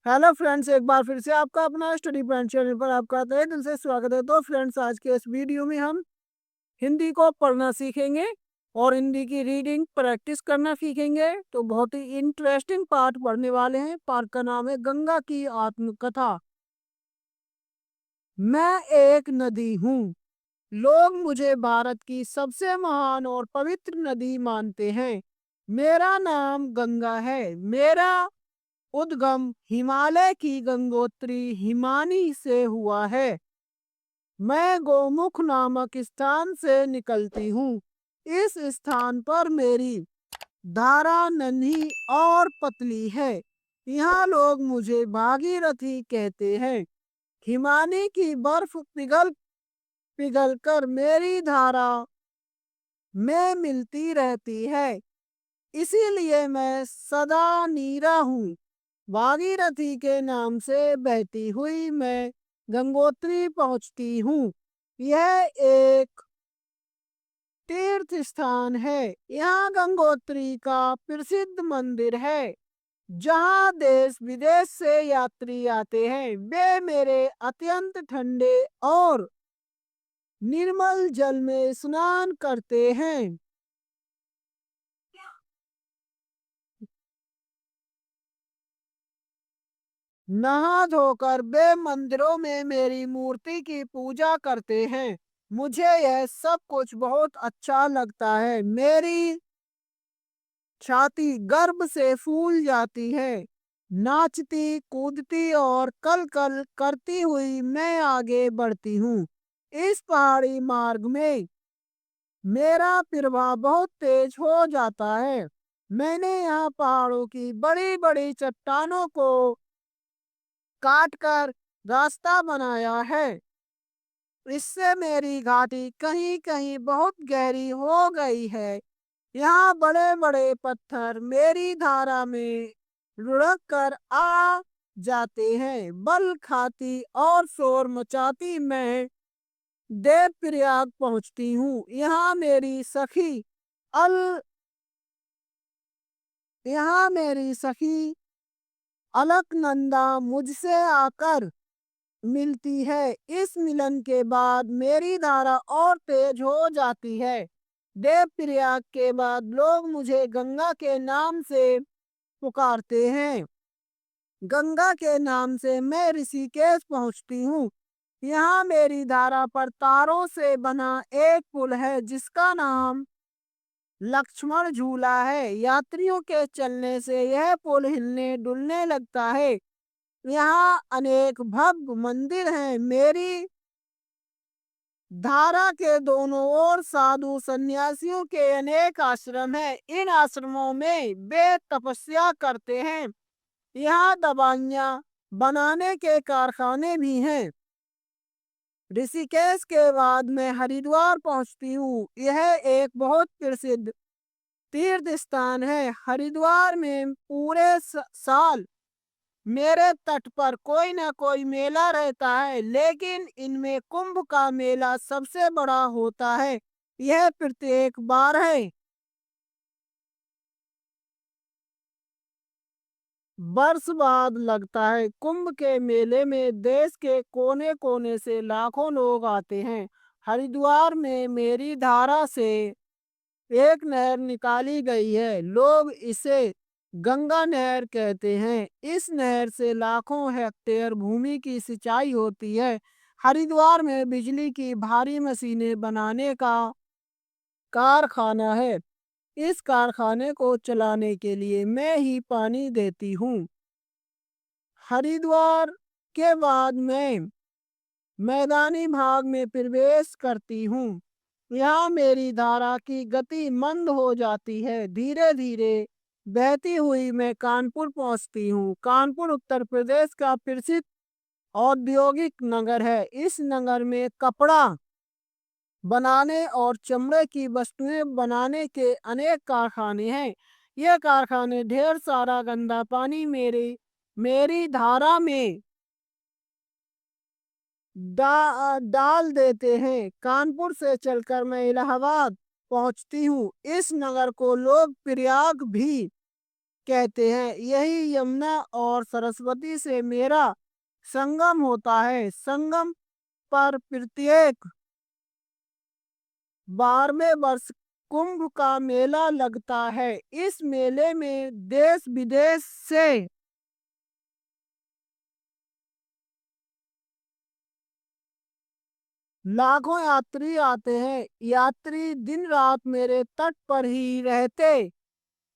Hello friends, एक बार फिर से आपका अपना स्टडी पॉइंट चैनल पर आपका तहे दिल से स्वागत है। तो फ्रेंड्स, आज के इस वीडियो में हम हिंदी को पढ़ना सीखेंगे और हिंदी की रीडिंग प्रैक्टिस करना सीखेंगे। तो बहुत ही इंटरेस्टिंग पार्ट पढ़ने वाले हैं। पार्ट का नाम है गंगा की आत्मकथा। मैं एक नदी हूँ। लोग मुझे भारत की सबसे महान और पवित्र नदी मानते हैं। मेरा नाम गंगा है। मेरा उद्गम हिमालय की गंगोत्री हिमानी से हुआ है। मैं गोमुख नामक स्थान से निकलती हूँ। इस स्थान पर मेरी धारा नन्ही और पतली है। यहाँ लोग मुझे भागीरथी कहते हैं। हिमानी की बर्फ पिघल पिघल कर मेरी धारा में मिलती रहती है। इसीलिए मैं सदा नीरा हूँ। भागीरथी के नाम से बहती हुई मैं गंगोत्री पहुंचती हूँ। यह एक तीर्थ स्थान है। यहाँ गंगोत्री का प्रसिद्ध मंदिर है जहाँ देश विदेश से यात्री आते हैं। वे मेरे अत्यंत ठंडे और निर्मल जल में स्नान करते हैं। नहा धोकर वे मंदिरों में मेरी मूर्ति की पूजा करते हैं। मुझे यह सब कुछ बहुत अच्छा लगता है। मेरी छाती गर्व से फूल जाती है। नाचती कूदती और कल कल करती हुई मैं आगे बढ़ती हूँ। इस पहाड़ी मार्ग में मेरा प्रवाह बहुत तेज हो जाता है। मैंने यहाँ पहाड़ों की बड़ी बड़ी चट्टानों को काट कर रास्ता बनाया है। इससे मेरी घाटी कहीं कहीं बहुत गहरी हो गई है। यहाँ बड़े बड़े पत्थर मेरी धारा में लुढ़क कर आ जाते हैं। बल खाती और शोर मचाती मैं देवप्रयाग पहुंचती हूँ। अल यहाँ मेरी सखी अलकनंदा मुझसे आकर मिलती है। इस मिलन के बाद मेरी धारा और तेज हो जाती है। देवप्रयाग के बाद लोग मुझे गंगा के नाम से पुकारते हैं। गंगा के नाम से मैं ऋषिकेश पहुंचती हूँ। यहाँ मेरी धारा पर तारों से बना एक पुल है जिसका नाम लक्ष्मण झूला है। यात्रियों के चलने से यह पुल हिलने डुलने लगता है। यहाँ अनेक भव्य मंदिर हैं। मेरी धारा के दोनों ओर साधु सन्यासियों के अनेक आश्रम हैं। इन आश्रमों में वे तपस्या करते हैं। यहाँ दवाइयाँ बनाने के कारखाने भी हैं। ऋषिकेश के बाद मैं हरिद्वार पहुंचती हूँ। यह एक बहुत प्रसिद्ध तीर्थ स्थान है। हरिद्वार में पूरे साल मेरे तट पर कोई ना कोई मेला रहता है, लेकिन इनमें कुंभ का मेला सबसे बड़ा होता है। यह प्रत्येक बार है वर्ष बाद लगता है। कुंभ के मेले में देश के कोने कोने से लाखों लोग आते हैं। हरिद्वार में मेरी धारा से एक नहर निकाली गई है। लोग इसे गंगा नहर कहते हैं। इस नहर से लाखों हेक्टेयर भूमि की सिंचाई होती है। हरिद्वार में बिजली की भारी मशीनें बनाने का कारखाना है। इस कारखाने को चलाने के लिए मैं ही पानी देती हूँ। हरिद्वार के बाद मैं मैदानी भाग में प्रवेश करती हूँ। यहाँ मेरी धारा की गति मंद हो जाती है। धीरे धीरे बहती हुई मैं कानपुर पहुँचती हूँ। कानपुर उत्तर प्रदेश का प्रसिद्ध औद्योगिक नगर है। इस नगर में कपड़ा बनाने और चमड़े की वस्तुएं बनाने के अनेक कारखाने हैं। ये कारखाने ढेर सारा गंदा पानी मेरी धारा में डाल देते हैं। कानपुर से चलकर मैं इलाहाबाद पहुंचती हूँ। इस नगर को लोग प्रयाग भी कहते हैं। यही यमुना और सरस्वती से मेरा संगम होता है। संगम पर प्रत्येक 12वें वर्ष कुंभ का मेला लगता है। इस मेले में देश विदेश से लाखों यात्री आते हैं। यात्री दिन रात मेरे तट पर ही रहते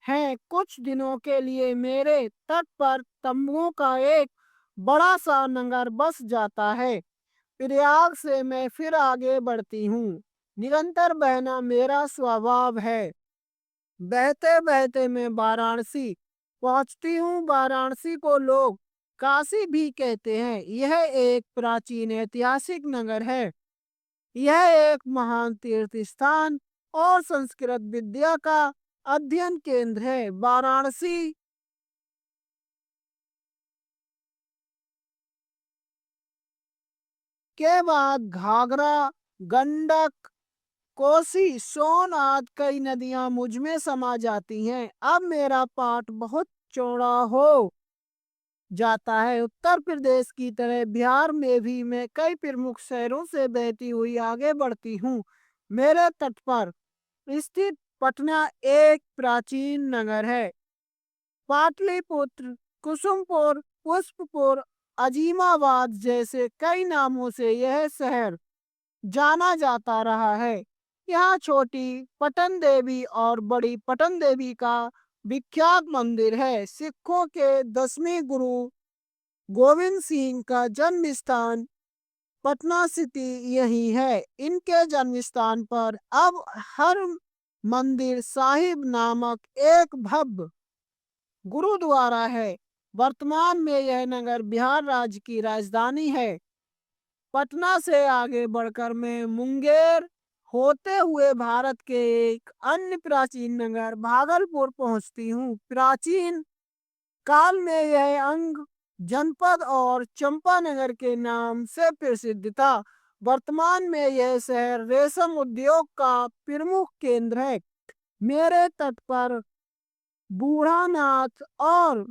हैं। कुछ दिनों के लिए मेरे तट पर तंबुओं का एक बड़ा सा नगर बस जाता है। प्रयाग से मैं फिर आगे बढ़ती हूँ। निरंतर बहना मेरा स्वभाव है। बहते बहते मैं वाराणसी पहुंचती हूँ। वाराणसी को लोग काशी भी कहते हैं। यह एक प्राचीन ऐतिहासिक नगर है। यह एक महान तीर्थ स्थान और संस्कृत विद्या का अध्ययन केंद्र है। वाराणसी के बाद घाघरा, गंडक, कोसी, सोन आदि कई नदियां मुझ में समा जाती हैं। अब मेरा पाठ बहुत चौड़ा हो जाता है। उत्तर प्रदेश की तरह बिहार में भी मैं कई प्रमुख शहरों से बहती हुई आगे बढ़ती हूँ। मेरे तट पर स्थित पटना एक प्राचीन नगर है। पाटलिपुत्र, कुसुमपुर, पुष्पपुर, अजीमाबाद जैसे कई नामों से यह शहर जाना जाता रहा है। यहाँ छोटी पटन देवी और बड़ी पटन देवी का विख्यात मंदिर है। सिखों के 10वें गुरु गोविंद सिंह का जन्म स्थान पटना सिटी यही है। इनके जन्म स्थान पर अब हर मंदिर साहिब नामक एक भव्य गुरुद्वारा है। वर्तमान में यह नगर बिहार राज्य की राजधानी है। पटना से आगे बढ़कर मैं मुंगेर होते हुए भारत के एक अन्य प्राचीन नगर भागलपुर पहुंचती हूँ। प्राचीन काल में यह अंग जनपद और चंपानगर के नाम से प्रसिद्ध था। वर्तमान में यह शहर रेशम उद्योग का प्रमुख केंद्र है। मेरे तट पर बूढ़ानाथ और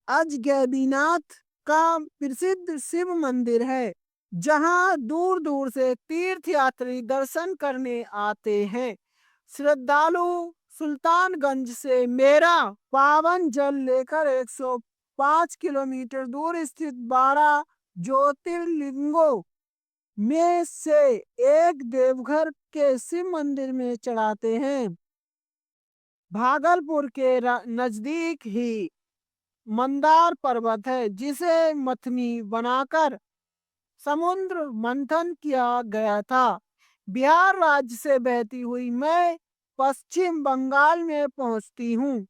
अजगैबीनाथ का प्रसिद्ध शिव मंदिर है, जहां दूर दूर से तीर्थ यात्री दर्शन करने आते हैं। श्रद्धालु सुल्तानगंज से मेरा पावन जल लेकर 105 किलोमीटर दूर स्थित 12 ज्योतिर्लिंगों में से एक देवघर के शिव मंदिर में चढ़ाते हैं। भागलपुर के नजदीक ही मंदार पर्वत है, जिसे मथनी बनाकर समुद्र मंथन किया गया था। बिहार राज्य से बहती हुई मैं पश्चिम बंगाल में पहुंचती हूँ।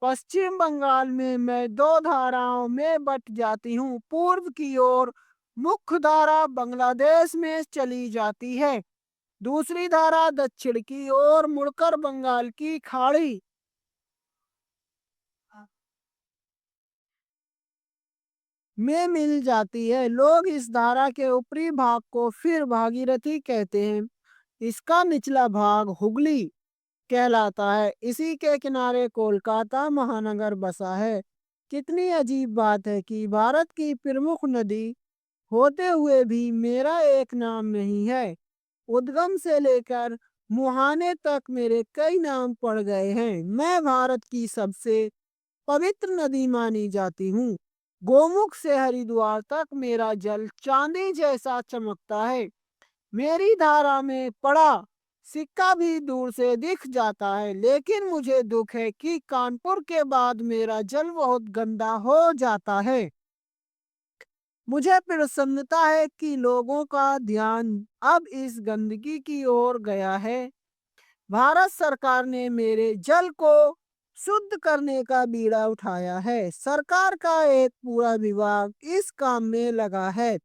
पश्चिम बंगाल में मैं दो धाराओं में बट जाती हूँ। पूर्व की ओर मुख्य धारा बांग्लादेश में चली जाती है। दूसरी धारा दक्षिण की ओर मुड़कर बंगाल की खाड़ी में मिल जाती है। लोग इस धारा के ऊपरी भाग को फिर भागीरथी कहते हैं। इसका निचला भाग हुगली कहलाता है। इसी के किनारे कोलकाता महानगर बसा है। कितनी अजीब बात है कि भारत की प्रमुख नदी होते हुए भी मेरा एक नाम नहीं है। उद्गम से लेकर मुहाने तक मेरे कई नाम पड़ गए हैं। मैं भारत की सबसे पवित्र नदी मानी जाती हूँ। गोमुख से हरिद्वार तक मेरा जल चांदी जैसा चमकता है। मेरी धारा में पड़ा सिक्का भी दूर से दिख जाता है। लेकिन मुझे दुख है कि कानपुर के बाद मेरा जल बहुत गंदा हो जाता है। मुझे प्रसन्नता है कि लोगों का ध्यान अब इस गंदगी की ओर गया है। भारत सरकार ने मेरे जल को शुद्ध करने का बीड़ा उठाया है। सरकार का एक पूरा विभाग इस काम में लगा है।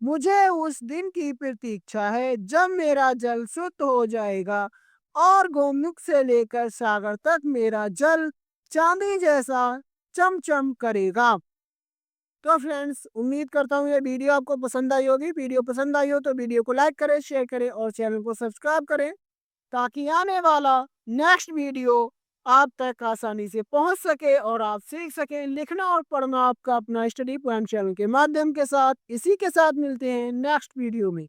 मुझे उस दिन की प्रतीक्षा है जब मेरा जल शुद्ध हो जाएगा और गोमुख से लेकर सागर तक मेरा जल चांदी जैसा चमचम करेगा। तो फ्रेंड्स, उम्मीद करता हूँ ये वीडियो आपको पसंद आई होगी। वीडियो पसंद आई हो तो वीडियो को लाइक करें, शेयर करें और चैनल को सब्सक्राइब करें, ताकि आने वाला नेक्स्ट वीडियो आप तक आसानी से पहुंच सके और आप सीख सकें। लिखना और पढ़ना आपका अपना स्टडी पॉइंट चैनल के माध्यम के साथ। इसी के साथ मिलते हैं नेक्स्ट वीडियो में।